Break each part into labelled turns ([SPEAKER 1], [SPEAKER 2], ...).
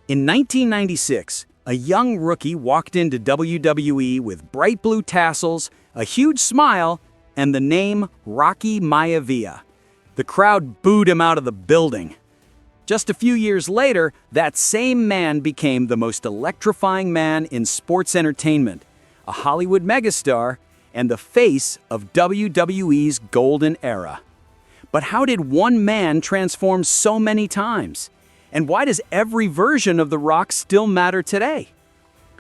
[SPEAKER 1] In 1996, a young rookie walked into WWE with bright blue tassels, a huge smile, and the name Rocky Maivia. The crowd booed him out of the building. Just a few years later, that same man became the most electrifying man in sports entertainment, a Hollywood megastar, and the face of WWE's golden era. But how did one man transform so many times? And why does every version of The Rock still matter today?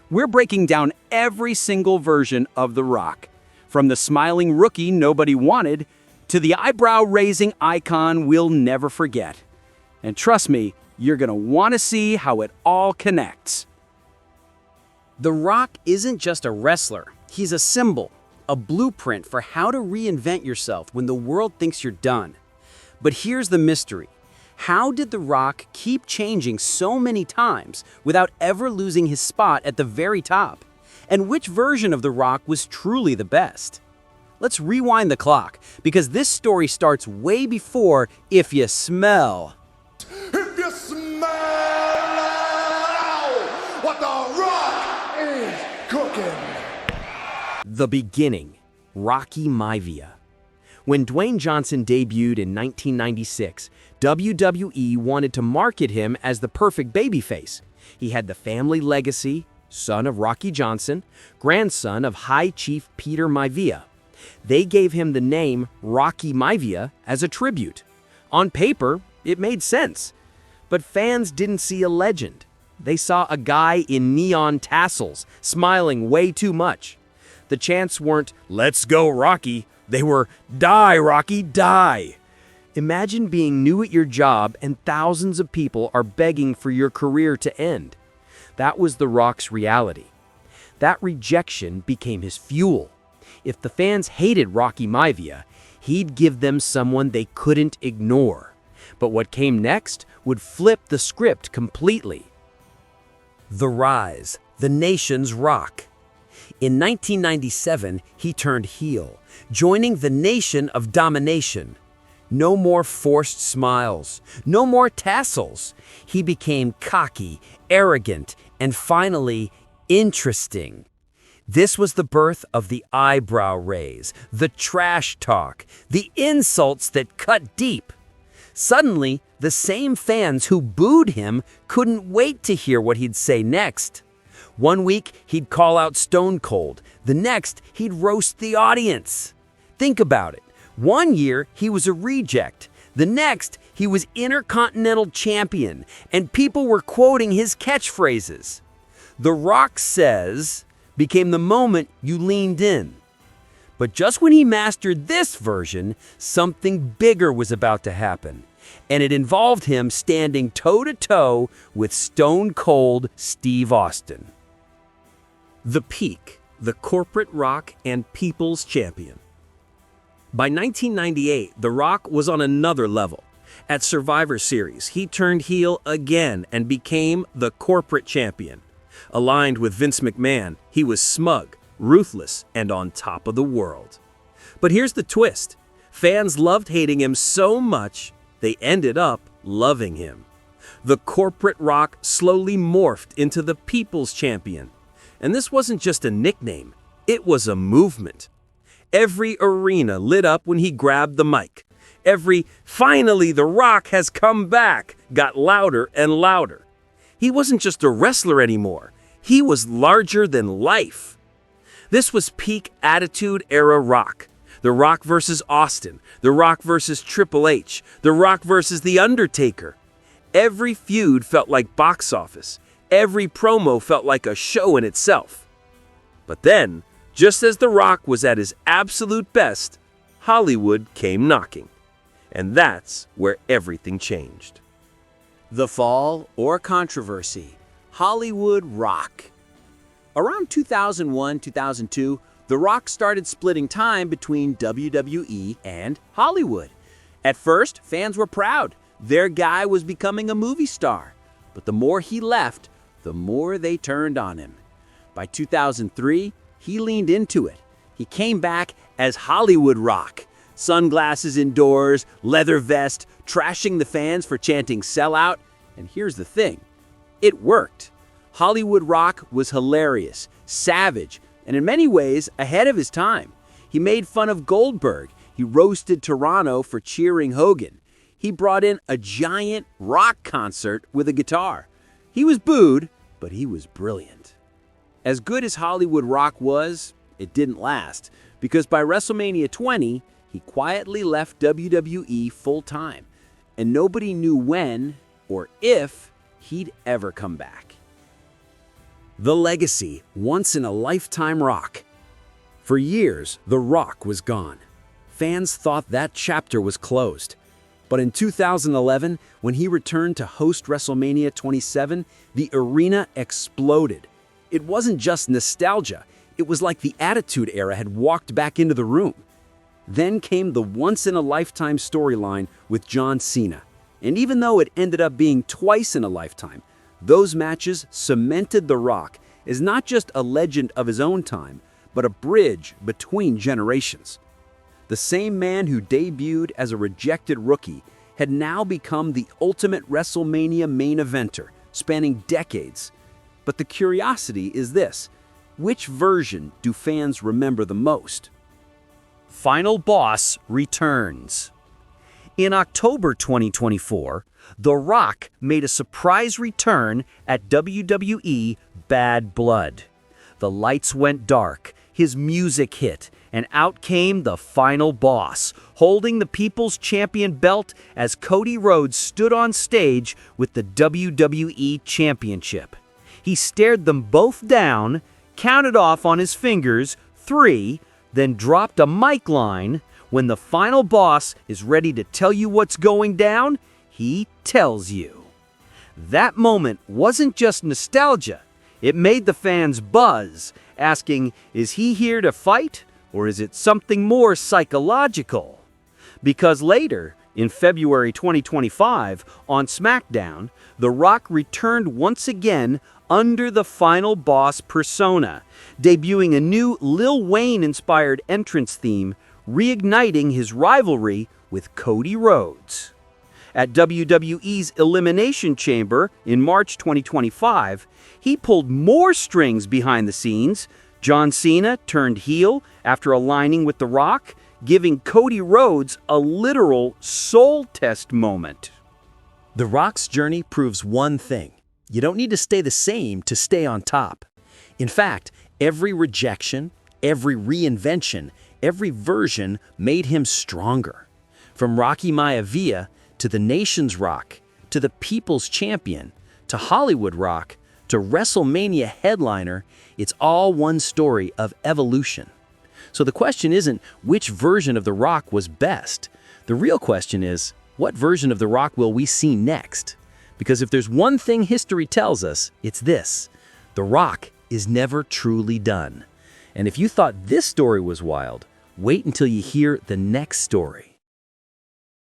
[SPEAKER 1] We're breaking down every single version of The Rock, from the smiling rookie nobody wanted to the eyebrow-raising icon we'll never forget. And trust me, you're gonna want to see how it all connects.
[SPEAKER 2] The Rock isn't just a wrestler, he's a symbol, a blueprint for how to reinvent yourself when the world thinks you're done. But here's the mystery. How did The Rock keep changing so many times without ever losing his spot at the very top? And which version of The Rock was truly the best? Let's rewind the clock, because this story starts way before If You Smell.
[SPEAKER 3] If you smell what The Rock is cooking.
[SPEAKER 2] The beginning, Rocky Maivia. When Dwayne Johnson debuted in 1996, WWE wanted to market him as the perfect babyface. He had the family legacy, son of Rocky Johnson, grandson of High Chief Peter Maivia. They gave him the name Rocky Maivia as a tribute. On paper, it made sense. But fans didn't see a legend. They saw a guy in neon tassels, smiling way too much. The chants weren't, "Let's go, Rocky." They were, "Die, Rocky, die." Imagine being new at your job and thousands of people are begging for your career to end. That was The Rock's reality. That rejection became his fuel. If the fans hated Rocky Maivia, he'd give them someone they couldn't ignore. But what came next would flip the script completely. The Rise, the nation's Rock. In 1997, he turned heel, joining the Nation of Domination. No more forced smiles, no more tassels. He became cocky, arrogant, and finally, interesting. This was the birth of the eyebrow raise, the trash talk, the insults that cut deep. Suddenly, the same fans who booed him couldn't wait to hear what he'd say next. One week, he'd call out Stone Cold. The next, he'd roast the audience. Think about it. One year, he was a reject. The next, he was Intercontinental Champion, and people were quoting his catchphrases. The Rock says became the moment you leaned in. But just when he mastered this version, something bigger was about to happen. And it involved him standing toe-to-toe with Stone Cold Steve Austin. The peak, the corporate Rock and people's champion. By 1998, The Rock was on another level. At Survivor Series, he turned heel again and became the corporate champion. Aligned with Vince McMahon, he was smug, ruthless, and on top of the world. But here's the twist. Fans loved hating him so much, they ended up loving him. The corporate Rock slowly morphed into the people's champion. And this wasn't just a nickname, it was a movement. Every arena lit up when he grabbed the mic. Every "finally The Rock has come back" got louder and louder. He wasn't just a wrestler anymore, he was larger than life. This was peak Attitude Era Rock. The Rock versus Austin, The Rock versus Triple H, The Rock versus The Undertaker. Every feud felt like box office. Every promo felt like a show in itself. But then, just as The Rock was at his absolute best, Hollywood came knocking. And that's where everything changed. The fall or controversy, Hollywood Rock. Around 2001-2002, The Rock started splitting time between WWE and Hollywood. At first, fans were proud. Their guy was becoming a movie star. But the more he left, the more they turned on him. By 2003, he leaned into it. He came back as Hollywood Rock. Sunglasses indoors, leather vest, trashing the fans for chanting "sellout." And here's the thing.
[SPEAKER 1] It worked. Hollywood Rock was hilarious, savage, and in many ways ahead of his time. He made fun of Goldberg. He roasted Toronto for cheering Hogan. He brought in a giant rock concert with a guitar. He was booed, but he was brilliant. As good as Hollywood Rock was, it didn't last, because by WrestleMania 20, he quietly left WWE full-time, and nobody knew when or if he'd ever come back. The legacy, once-in-a-lifetime Rock. For years, The Rock was gone. Fans thought that chapter was closed. But in 2011, when he returned to host WrestleMania 27, the arena exploded. It wasn't just nostalgia. It was like the Attitude Era had walked back into the room. Then came the once-in-a-lifetime storyline with John Cena. And even though it ended up being twice in a lifetime, those matches cemented The Rock as not just a legend of his own time, but a bridge between generations. The same man who debuted as a rejected rookie had now become the ultimate WrestleMania main eventer, spanning decades. But the curiosity is this: which version do fans remember the most? Final Boss returns. In October 2024, The Rock made a surprise return at WWE Bad Blood. The lights went dark, his music hit, and out came the Final Boss, holding the People's Champion belt as Cody Rhodes stood on stage with the WWE Championship. He stared them both down, counted off on his fingers 3, then dropped a mic line. When the Final Boss is ready to tell you what's going down, he tells you. That moment wasn't just nostalgia. It made the fans buzz, asking, is he here to fight, or is it something more psychological? Because later, in February 2025, on SmackDown, The Rock returned once again under the Final Boss persona, debuting a new Lil Wayne-inspired entrance theme, reigniting his rivalry with Cody Rhodes. At WWE's Elimination Chamber in March 2025, he pulled more strings behind the scenes. John Cena turned heel after aligning with The Rock, giving Cody Rhodes a literal soul test moment.
[SPEAKER 2] The Rock's journey proves one thing: you don't need to stay the same to stay on top. In fact, every rejection, every reinvention, every version made him stronger. From Rocky Maivia to the Nation's Rock, to the People's Champion, to Hollywood Rock, to WrestleMania headliner, it's all one story of evolution. So the question isn't which version of The Rock was best. The real question is, what version of The Rock will we see next? Because if there's one thing history tells us, it's this: The Rock is never truly done. And if you thought this story was wild, wait until you hear the next story.